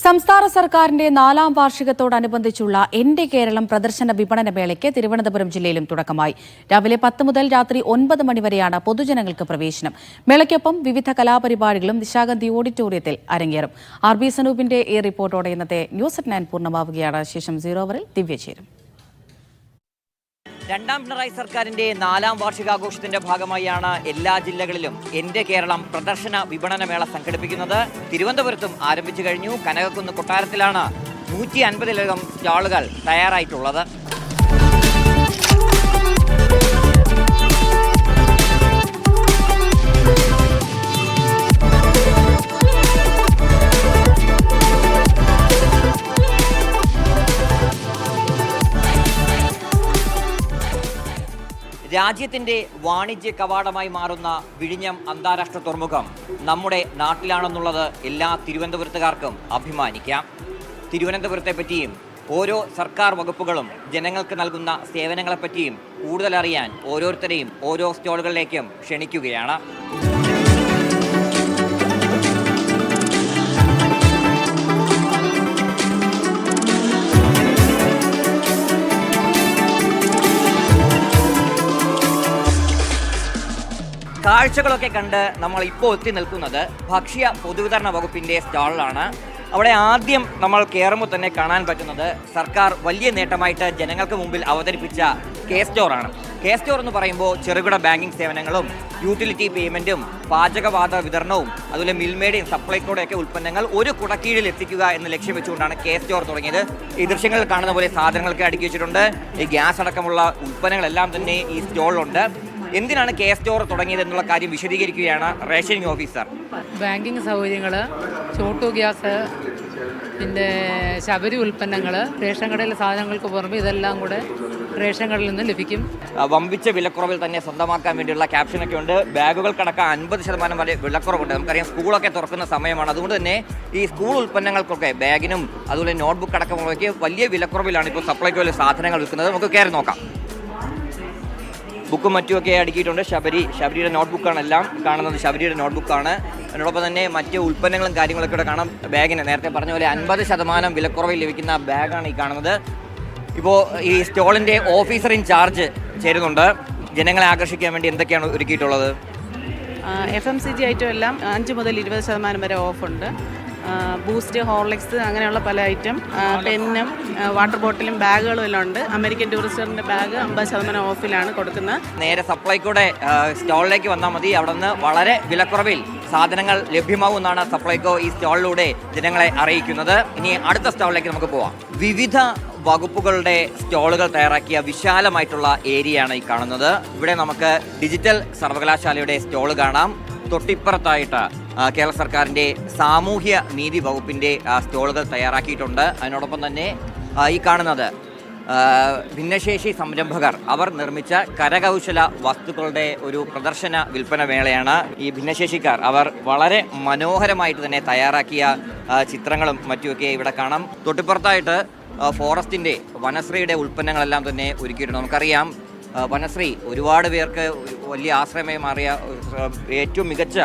സംസ്ഥാന സർക്കാരിന്റെ 4ാം വാർഷികത്തോടനുബന്ധിച്ചുള്ള എന്റെ കേരളം പ്രദർശന വിപണന മേളയ്ക്ക് തിരുവനന്തപുരം ജില്ലയിലും തുടക്കമായി. രാവിലെ 10 മുതൽ രാത്രി 9 മണി വരെയാണ് പൊതുജനങ്ങൾക്ക് പ്രവേശനം. മേളയ്ക്കൊപ്പം വിവിധ കലാപരിപാടികളും നിശാഗന്ധി ഓഡിറ്റോറിയത്തിൽ അരങ്ങേറും. RB സനൂപിന്റെ ഈ റിപ്പോർട്ടോടെ ഇന്നത്തെ ന്യൂസ് അറ്റ് 9 പൂർണ്ണമാവുകയാണ്. ശേഷം 0 ഓവറിൽ ദിവ്യ ചേരും. രണ്ടാം പിണറായി സർക്കാരിന്റെ 4ാം വാർഷികാഘോഷത്തിന്റെ ഭാഗമായാണ് എല്ലാ ജില്ലകളിലും എന്റെ കേരളം പ്രദർശന വിപണന മേള സംഘടിപ്പിക്കുന്നത്. തിരുവനന്തപുരത്തും ആരംഭിച്ചു കഴിഞ്ഞു. കനകക്കുന്ന് കൊട്ടാരത്തിലാണ് 150-ലധികം സ്റ്റാളുകൾ തയ്യാറായിട്ടുള്ളത്. രാജ്യത്തിന്റെ വാണിജ്യ കവാടമായി മാറുന്ന വിഴിഞ്ഞം അന്താരാഷ്ട്ര തുറമുഖം നമ്മുടെ നാട്ടിലാണെന്നുള്ളത് എല്ലാ തിരുവനന്തപുരത്തുകാർക്കും അഭിമാനിക്കാം. തിരുവനന്തപുരത്തെ പറ്റിയും ഓരോ സർക്കാർ വകുപ്പുകളും ജനങ്ങൾക്ക് നൽകുന്ന സേവനങ്ങളെപ്പറ്റിയും കൂടുതൽ അറിയാൻ ഓരോരുത്തരെയും ഓരോ സ്റ്റോളുകളിലേക്കും ക്ഷണിക്കുകയാണ്. കാഴ്ചകളൊക്കെ കണ്ട് നമ്മൾ ഇപ്പോൾ എത്തി നിൽക്കുന്നത് ഭക്ഷ്യ പൊതുവിതരണ വകുപ്പിൻ്റെ സ്റ്റാളിലാണ്. അവിടെ ആദ്യം നമ്മൾ കയറുമ്പോൾ തന്നെ കാണാൻ പറ്റുന്നത് സർക്കാർ വലിയ നേട്ടമായിട്ട് ജനങ്ങൾക്ക് മുമ്പിൽ അവതരിപ്പിച്ച കെ-സ്റ്റോറാണ്. കെ-സ്റ്റോർ എന്ന് പറയുമ്പോൾ ചെറുകിട ബാങ്കിങ് സേവനങ്ങളും യൂട്ടിലിറ്റി പേയ്മെൻറ്റും പാചകവാതക വിതരണവും അതുപോലെ മിൽമയുടെയും സപ്ലൈകോയുടെയൊക്കെ ഉൽപ്പന്നങ്ങൾ ഒരു കുടക്കീഴിൽ എത്തിക്കുക എന്ന് ലക്ഷ്യം വെച്ചുകൊണ്ടാണ് കെ-സ്റ്റോർ തുടങ്ങിയത്. ഈ ദൃശ്യങ്ങളിൽ കാണുന്ന പോലെ സാധനങ്ങളൊക്കെ അടുക്കി വെച്ചിട്ടുണ്ട്. ഈ ഗ്യാസ് അടക്കമുള്ള ഉൽപ്പന്നങ്ങളെല്ലാം തന്നെ ഈ സ്റ്റോളിലുണ്ട്. എന്തിനാണ് കെ-സ്റ്റോർ തുടങ്ങിയത് എന്നുള്ള കാര്യം വിശദീകരിക്കുകയാണ് റേഷനിങ് ഓഫീസർ. ബാങ്കിങ് സൗകര്യങ്ങൾ, ചോട്ടു ഗ്യാസ്, പിന്നെ ശബരി ഉൽപ്പന്നങ്ങൾ, റേഷൻ കടയിലെ സാധനങ്ങൾക്ക് പുറമെ ഇതെല്ലാം കൂടെ റേഷൻ കടയിൽ നിന്ന് ലഭിക്കും. വമ്പിച്ച വിലക്കുറവിൽ തന്നെ സ്വന്തമാക്കാൻ വേണ്ടിയുള്ള ക്യാപ്ഷനൊക്കെ ഉണ്ട്. ബാഗുകൾക്കടക്കം 50% വരെ വിലക്കുറവുണ്ട്. നമുക്കറിയാം സ്കൂളൊക്കെ തുറക്കുന്ന സമയമാണ്. അതുകൊണ്ട് തന്നെ ഈ സ്കൂൾ ഉൽപ്പന്നങ്ങൾക്കൊക്കെ ബാഗിനും അതുപോലെ നോട്ട്ബുക്ക് അടക്കമുള്ളവയ്ക്ക് വലിയ വിലക്കുറവിലാണ് ഇപ്പോൾ സപ്ലൈകോയിൽ സാധനങ്ങൾ വിൽക്കുന്നത്. നമുക്ക് കയറി നോക്കാം. ബുക്കും മറ്റുമൊക്കെ അടുക്കിയിട്ടുണ്ട്. ശബരിയുടെ നോട്ട്ബുക്കാണ് എല്ലാം കാണുന്നത്. ശബരിയുടെ നോട്ട്ബുക്കാണ്. അതിനോടൊപ്പം തന്നെ മറ്റ് ഉൽപ്പന്നങ്ങളും കാര്യങ്ങളൊക്കെ ഇവിടെ കാണാം. ബാഗിന് നേരത്തെ പറഞ്ഞ പോലെ 50% വിലക്കുറവിൽ ലഭിക്കുന്ന ബാഗാണ് ഈ കാണുന്നത്. ഇപ്പോൾ ഈ സ്റ്റോളിൻ്റെ ഓഫീസർ ഇൻചാർജ് ചേരുന്നുണ്ട്. ജനങ്ങളെ ആകർഷിക്കാൻ വേണ്ടി എന്തൊക്കെയാണ് ഒരുക്കിയിട്ടുള്ളത്? FMCG ഐറ്റം എല്ലാം 5 മുതൽ 20% വരെ ഓഫുണ്ട്. ബൂസ്റ്റ്, ഹോർലിക്സ് അങ്ങനെയുള്ള പല ഐറ്റം, പെന്നും വാട്ടർ ബോട്ടിലും ബാഗുകളും എല്ലാം ഉണ്ട്. അമേരിക്കൻ ടൂറിസ്റ്ററിൻ്റെ ബാഗ് 50% ഓഫിലാണ് കൊടുക്കുന്നത്. നേരെ സപ്ലൈകോയുടെ സ്റ്റോളിലേക്ക് വന്നാൽ മതി. അവിടെ നിന്ന് വളരെ വിലക്കുറവിൽ സാധനങ്ങൾ ലഭ്യമാവുമെന്നാണ് സപ്ലൈകോ ഈ സ്റ്റോളിലൂടെ ജനങ്ങളെ അറിയിക്കുന്നത്. ഇനി അടുത്ത സ്റ്റോളിലേക്ക് നമുക്ക് പോവാം. വിവിധ വകുപ്പുകളുടെ സ്റ്റോളുകൾ തയ്യാറാക്കിയ വിശാലമായിട്ടുള്ള ഏരിയയാണ് ഈ കാണുന്നത്. ഇവിടെ നമുക്ക് ഡിജിറ്റൽ സർവകലാശാലയുടെ സ്റ്റോൾ കാണാം. തൊട്ടിപ്പുറത്തായിട്ട് കേരള സർക്കാരിൻ്റെ സാമൂഹ്യ നീതി വകുപ്പിൻ്റെ സ്റ്റോളുകൾ തയ്യാറാക്കിയിട്ടുണ്ട്. അതിനോടൊപ്പം തന്നെ ഈ കാണുന്നത് ഭിന്നശേഷി സംരംഭകർ അവർ നിർമ്മിച്ച കരകൗശല വസ്തുക്കളുടെ ഒരു പ്രദർശന വിൽപ്പന മേളയാണ്. ഈ ഭിന്നശേഷിക്കാർ അവർ വളരെ മനോഹരമായിട്ട് തന്നെ തയ്യാറാക്കിയ ചിത്രങ്ങളും മറ്റുമൊക്കെ ഇവിടെ കാണാം. തൊട്ടിപ്പുറത്തായിട്ട് ഫോറസ്റ്റിൻ്റെ വനശ്രീയുടെ ഉൽപ്പന്നങ്ങളെല്ലാം തന്നെ ഒരുക്കിയിട്ടുണ്ട്. നമുക്കറിയാം വനശ്രീ ഒരുപാട് പേർക്ക് വലിയ ആശ്രയമായി മാറിയ ഏറ്റവും മികച്ച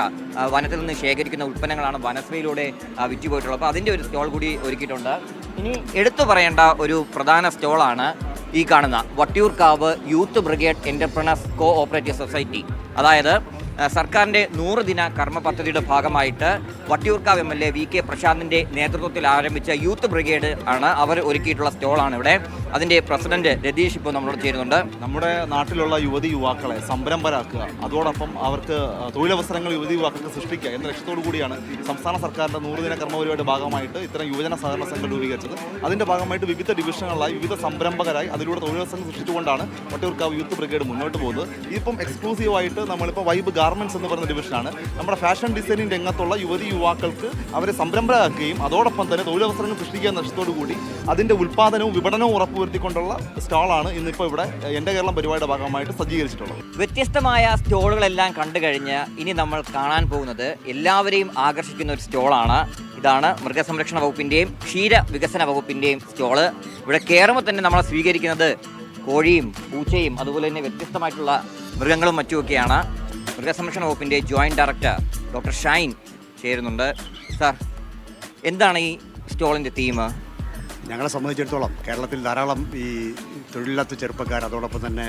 വനത്തിൽ നിന്ന് ശേഖരിക്കുന്ന ഉൽപ്പന്നങ്ങളാണ് വനശ്രീയിലൂടെ വിറ്റുപോയിട്ടുള്ളത്. അപ്പോൾ അതിൻ്റെ ഒരു സ്റ്റോൾ കൂടി ഒരുക്കിയിട്ടുണ്ട്. ഇനി എടുത്തു പറയേണ്ട ഒരു പ്രധാന സ്റ്റോളാണ് ഈ കാണുന്ന Vattiyoorkavu youth brigade entrepreneurs co operative society. അതായത് സർക്കാരിൻ്റെ 100 ദിന കർമ്മ പദ്ധതിയുടെ ഭാഗമായിട്ട് വട്ടിയൂർക്കാവ് MLA VK പ്രശാന്തിൻ്റെ നേതൃത്വത്തിൽ ആരംഭിച്ച യൂത്ത് ബ്രിഗേഡ് ആണ് അവർ ഒരുക്കിയിട്ടുള്ള സ്റ്റോളാണ് ഇവിടെ. അതിൻ്റെ പ്രസിഡന്റ് രതീഷ് ഇപ്പോൾ നമ്മളോട് ചേരുന്നുണ്ട്. നമ്മുടെ നാട്ടിലുള്ള യുവതി യുവാക്കളെ സംരംഭരാക്കുക, അതോടൊപ്പം അവർക്ക് തൊഴിലവസരങ്ങൾ യുവതി യുവാക്കൾക്ക് സൃഷ്ടിക്കുക എന്ന ലക്ഷ്യത്തോടു കൂടിയാണ് സംസ്ഥാന സർക്കാരിൻ്റെ 100 ദിന കർമ്മപരിപാടിയുടെ ഭാഗമായിട്ട് ഇത്തരം യുവജന സഹകരണ സംഘം രൂപീകരിച്ചത്. അതിൻ്റെ ഭാഗമായിട്ട് വിവിധ ഡിവിഷനുകളായി വിവിധ സംരംഭകരായി അതിലൂടെ തൊഴിലവസരങ്ങൾ സൃഷ്ടിച്ചുകൊണ്ടാണ് വട്ടിയൂർക്കാവ് യൂത്ത് ബ്രിഗേഡ് മുന്നോട്ട് പോകുന്നത്. ഇതിപ്പം എക്സ്ക്ലൂസീവായിട്ട് നമ്മളിപ്പോൾ വൈബ് ഗാർമെന്റ്സ് എന്ന് പറയുന്ന ഡിവിഷനാണ്. നമ്മുടെ ഫാഷൻ ഡിസൈനിങ് രംഗത്തുള്ള യുവതി യുവാക്കൾക്ക് അവരെ സംരംഭരാക്കുകയും അതോടൊപ്പം തന്നെ തൊഴിലവസരങ്ങൾ സൃഷ്ടിക്കുക എന്ന ലക്ഷ്യത്തോടു കൂടി അതിൻ്റെ ഉൽപ്പാദനവും വിപണനവും ഉറപ്പുവരുത്തിക്കൊണ്ടുള്ള സ്റ്റാളാണ് ഇന്നിപ്പോൾ ഇവിടെ എൻ്റെ കേരളം പരിപാടിയുടെ ഭാഗമായിട്ട് സജ്ജീകരിച്ചിട്ടുള്ളത്. വ്യത്യസ്തമായ സ്റ്റോളുകളെല്ലാം കണ്ടു കഴിഞ്ഞ് ഇനി നമ്മൾ കാണാൻ പോകുന്നത് എല്ലാവരെയും ആകർഷിക്കുന്ന ഒരു സ്റ്റോളാണ്. ഇതാണ് മൃഗസംരക്ഷണ വകുപ്പിൻ്റെയും ക്ഷീര വികസന വകുപ്പിൻ്റെയും സ്റ്റോള്. ഇവിടെ കയറുമ്പോൾ തന്നെ നമ്മളെ സ്വീകരിക്കുന്നത് കോഴിയും പൂച്ചയും അതുപോലെ തന്നെ വ്യത്യസ്തമായിട്ടുള്ള മൃഗങ്ങളും മറ്റുമൊക്കെയാണ്. മൃഗസംരക്ഷണ വകുപ്പിൻ്റെ ജോയിൻറ്റ് ഡയറക്ടർ ഡോക്ടർ ഷൈൻ ചേരുന്നുണ്ട്. സാർ, എന്താണ് ഈ സ്റ്റോളിൻ്റെ തീം? ഞങ്ങളെ സംബന്ധിച്ചിടത്തോളം കേരളത്തിൽ ധാരാളം ഈ തൊഴിലില്ലാത്ത ചെറുപ്പക്കാർ, അതോടൊപ്പം തന്നെ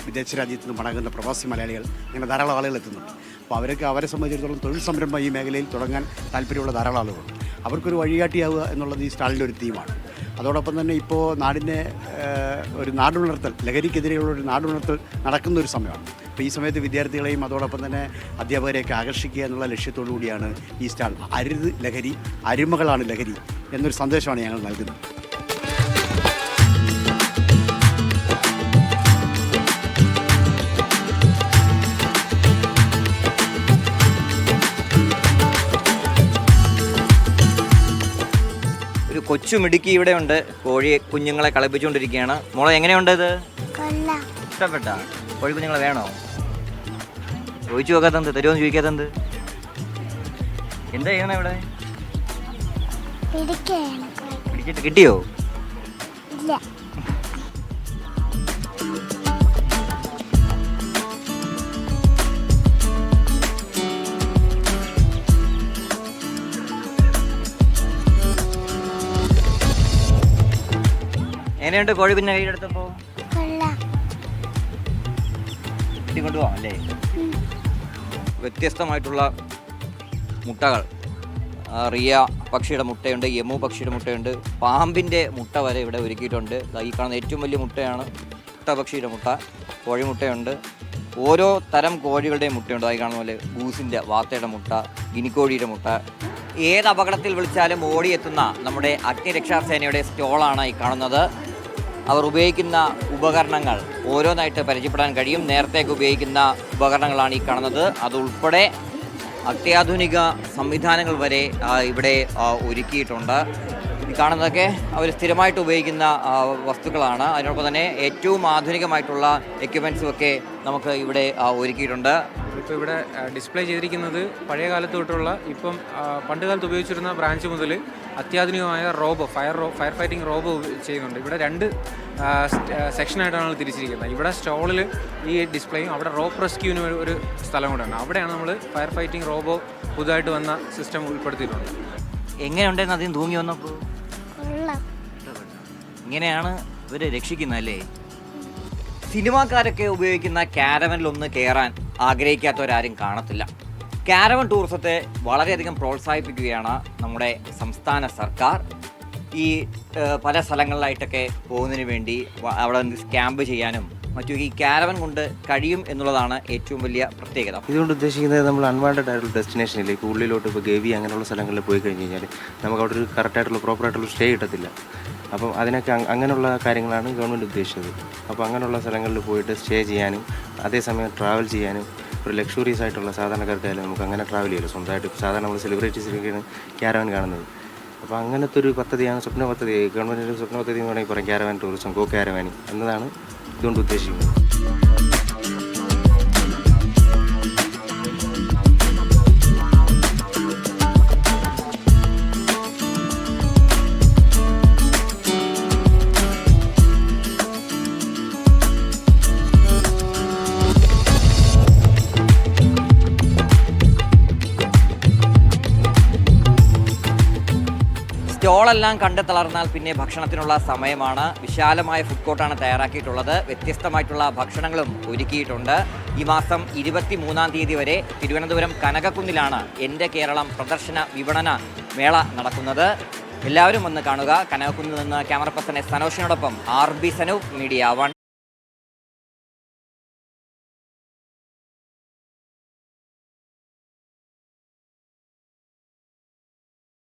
വിദേശ രാജ്യത്ത് നിന്ന് മടങ്ങുന്ന പ്രവാസി മലയാളികൾ, അങ്ങനെ ധാരാളം ആളുകൾ എത്തുന്നുണ്ട്. അപ്പോൾ അവരെ സംബന്ധിച്ചിടത്തോളം തൊഴിൽ സംരംഭം ഈ മേഖലയിൽ തുടങ്ങാൻ താല്പര്യമുള്ള ധാരാളം ആളുകളുണ്ട്. അവർക്കൊരു വഴികാട്ടിയാവുക എന്നുള്ളത് ഈ സ്റ്റാളിൻ്റെ ഒരു തീമാണ്. അതോടൊപ്പം തന്നെ ഇപ്പോൾ നാടിൻ്റെ ഒരു നാടുണർത്തൽ, ലഹരിക്കെതിരെയുള്ള ഒരു നാടുണർത്തൽ നടക്കുന്ന ഒരു സമയമാണ്. അപ്പോൾ ഈ സമയത്ത് വിദ്യാർത്ഥികളെയും അതോടൊപ്പം തന്നെ അധ്യാപകരെയൊക്കെ ആകർഷിക്കുക എന്നുള്ള ലക്ഷ്യത്തോടു കൂടിയാണ് ഈ സ്റ്റാൾ. അരുത് ലഹരി, അരുമകളാണ് ലഹരി എന്നൊരു സന്ദേശമാണ് ഞങ്ങൾ നൽകുന്നത്. ഒരു കൊച്ചു മിടുക്കി ഇവിടെ ഉണ്ട്, കോഴി കുഞ്ഞുങ്ങളെ കളിപ്പിച്ചുകൊണ്ടിരിക്കുകയാണ്. മോളെ എങ്ങനെയുണ്ട് ഇത്? ഇഷ്ടപ്പെട്ട കോഴി കുഞ്ഞുങ്ങളെ വേണോ? ചോദിച്ചു നോക്കാത്തത്, തരുമോന്ന് ചോദിക്കാത്തത്? എന്താ ചെയ്യണേ ഇവിടെ? പിടിച്ചിട്ട് കിട്ടിയോ? എങ്ങനെയുണ്ട് കോഴി കുഞ്ഞ കയ്യിലെടുത്തപ്പോ? കൊണ്ടുപോവാം അല്ലേ? വ്യത്യസ്തമായിട്ടുള്ള മുട്ടകൾ, റിയ പക്ഷിയുടെ മുട്ടയുണ്ട്, യമു പക്ഷിയുടെ മുട്ടയുണ്ട്, പാമ്പിൻ്റെ മുട്ട വരെ ഇവിടെ ഒരുക്കിയിട്ടുണ്ട്. ഈ കാണുന്ന ഏറ്റവും വലിയ മുട്ടയാണ് പക്ഷിയുടെ മുട്ട. കോഴിമുട്ടയുണ്ട്, ഓരോ തരം കോഴികളുടെയും മുട്ടയുണ്ട്. ഈ കാണുന്ന പോലെ ഗൂസിൻ്റെ, വാത്തയുടെ മുട്ട, ഗിനിക്കോഴിയുടെ മുട്ട. ഏത് അപകടത്തിൽ വിളിച്ചാലും ഓടിയെത്തുന്ന നമ്മുടെ അഗ്നിരക്ഷാസേനയുടെ സ്റ്റോളാണ് ഈ കാണുന്നത്. അവർ ഉപയോഗിക്കുന്ന ഉപകരണങ്ങൾ ഓരോന്നായിട്ട് പരിചയപ്പെടാൻ കഴിയും. നേരത്തേക്ക് ഉപയോഗിക്കുന്ന ഉപകരണങ്ങളാണ് ഈ കാണുന്നത്. അതുൾപ്പെടെ അത്യാധുനിക സംവിധാനങ്ങൾ വരെ ഇവിടെ ഒരുക്കിയിട്ടുണ്ട്. ഈ കാണുന്നതൊക്കെ അവർ സ്ഥിരമായിട്ട് ഉപയോഗിക്കുന്ന വസ്തുക്കളാണ്. അതിനോടൊപ്പം തന്നെ ഏറ്റവും ആധുനികമായിട്ടുള്ള എക്യുപ്മെൻസും ഒക്കെ നമുക്ക് ഇവിടെ ഒരുക്കിയിട്ടുണ്ട്. ഇപ്പോൾ ഇവിടെ ഡിസ്പ്ലേ ചെയ്തിരിക്കുന്നത് പഴയ കാലത്ത് തൊട്ടുള്ള, ഇപ്പം പണ്ട് കാലത്ത് ഉപയോഗിച്ചിരുന്ന ബ്രാഞ്ച് മുതൽ അത്യാധുനികമായ ഫയർ ഫൈറ്റിംഗ് റോബോ ചെയ്യുന്നുണ്ട്. ഇവിടെ 2 സെക്ഷനായിട്ടാണ് തിരിച്ചിരിക്കുന്നത്. ഇവിടെ സ്റ്റോളിൽ ഈ ഡിസ്പ്ലേയും, അവിടെ റോപ്പ് റെസ്ക്യൂവിന് ഒരു സ്ഥലം കൂടെയാണ്. അവിടെയാണ് നമ്മൾ ഫയർ ഫൈറ്റിംഗ് റോബോ പുതുതായിട്ട് വന്ന സിസ്റ്റം ഉൾപ്പെടുത്തിയിട്ടുണ്ട്. എങ്ങനെയുണ്ടെന്ന് അതിന് തൂങ്ങി വന്നപ്പോൾ? ഇങ്ങനെയാണ് ഇവരെ രക്ഷിക്കുന്നത് അല്ലേ? സിനിമാക്കാരൊക്കെ ഉപയോഗിക്കുന്ന ക്യാരവനിലൊന്ന് കയറാൻ ആഗ്രഹിക്കാത്തവരാരും കാണത്തില്ല. ക്യാരവൻ ടൂറിസത്തെ വളരെയധികം പ്രോത്സാഹിപ്പിക്കുകയാണ് നമ്മുടെ സംസ്ഥാന സർക്കാർ. ഈ പല സ്ഥലങ്ങളിലായിട്ടൊക്കെ പോകുന്നതിന് വേണ്ടി അവിടെ ക്യാമ്പ് ചെയ്യാനും മറ്റു ഈ ക്യാരവൻ കൊണ്ട് കഴിയും എന്നുള്ളതാണ് ഏറ്റവും വലിയ പ്രത്യേകത. ഇതുകൊണ്ട് ഉദ്ദേശിക്കുന്നത് നമ്മൾ അൺവാണ്ടഡ് ആയിട്ടുള്ള ഡെസ്റ്റിനേഷനിലേക്ക് ഉള്ളിലോട്ട് ഇപ്പോൾ ഗവി അങ്ങനെയുള്ള സ്ഥലങ്ങളിൽ പോയി കഴിഞ്ഞ് കഴിഞ്ഞാൽ നമുക്ക് അവിടെ ഒരു കറക്റ്റായിട്ടുള്ള പ്രോപ്പറായിട്ടുള്ള സ്റ്റേ കിട്ടത്തില്ല. അപ്പം അതിനൊക്കെ അങ്ങനെയുള്ള കാര്യങ്ങളാണ് ഗവൺമെൻറ് ഉദ്ദേശിച്ചത്. അപ്പോൾ അങ്ങനെയുള്ള സ്ഥലങ്ങളിൽ പോയിട്ട് സ്റ്റേ ചെയ്യാനും അതേസമയം ട്രാവൽ ചെയ്യാനും ഒരു ലക്ഷറീസ് ആയിട്ടുള്ള സാധാരണക്കാർക്കായാലും നമുക്ക് അങ്ങനെ ട്രാവൽ ചെയ്യുമല്ലോ. സ്വന്തമായിട്ട് സാധാരണ നമ്മൾ സെലിബ്രിറ്റീസിലേക്കാണ് ക്യാരവൻ കാണുന്നത്. അപ്പോൾ അങ്ങനത്തെ ഒരു പദ്ധതിയാണ് സ്വപ്ന പദ്ധതി, ഗവൺമെൻറ്റിൻ്റെ സ്വപ്ന പദ്ധതി എന്ന് വേണമെങ്കിൽ പറയാം. ക്യാരവാൻ ടൂറിസം, ഗോ ക്യാരവാനി എന്നതാണ് ഇതുകൊണ്ട് ഉദ്ദേശിക്കുന്നത്. സ്റ്റോളെല്ലാം കണ്ട് തളർന്നാൽ പിന്നെ ഭക്ഷണത്തിനുള്ള സമയമാണ്. വിശാലമായ ഫുഡ് കോർട്ടാണ് തയ്യാറാക്കിയിട്ടുള്ളത്. വ്യത്യസ്തമായിട്ടുള്ള ഭക്ഷണങ്ങളും ഒരുക്കിയിട്ടുണ്ട്. ഈ മാസം 23-ാം തീയതി വരെ തിരുവനന്തപുരം കനകക്കുന്നിലാണ് എൻ്റെ കേരളം പ്രദർശന വിപണന മേള നടക്കുന്നത്. എല്ലാവരും വന്ന് കാണുക. കനകക്കുന്നിൽ നിന്ന് ക്യാമറ പേഴ്സൺ സനോഷിനോടൊപ്പം RB സനൂപ്, മീഡിയ 1.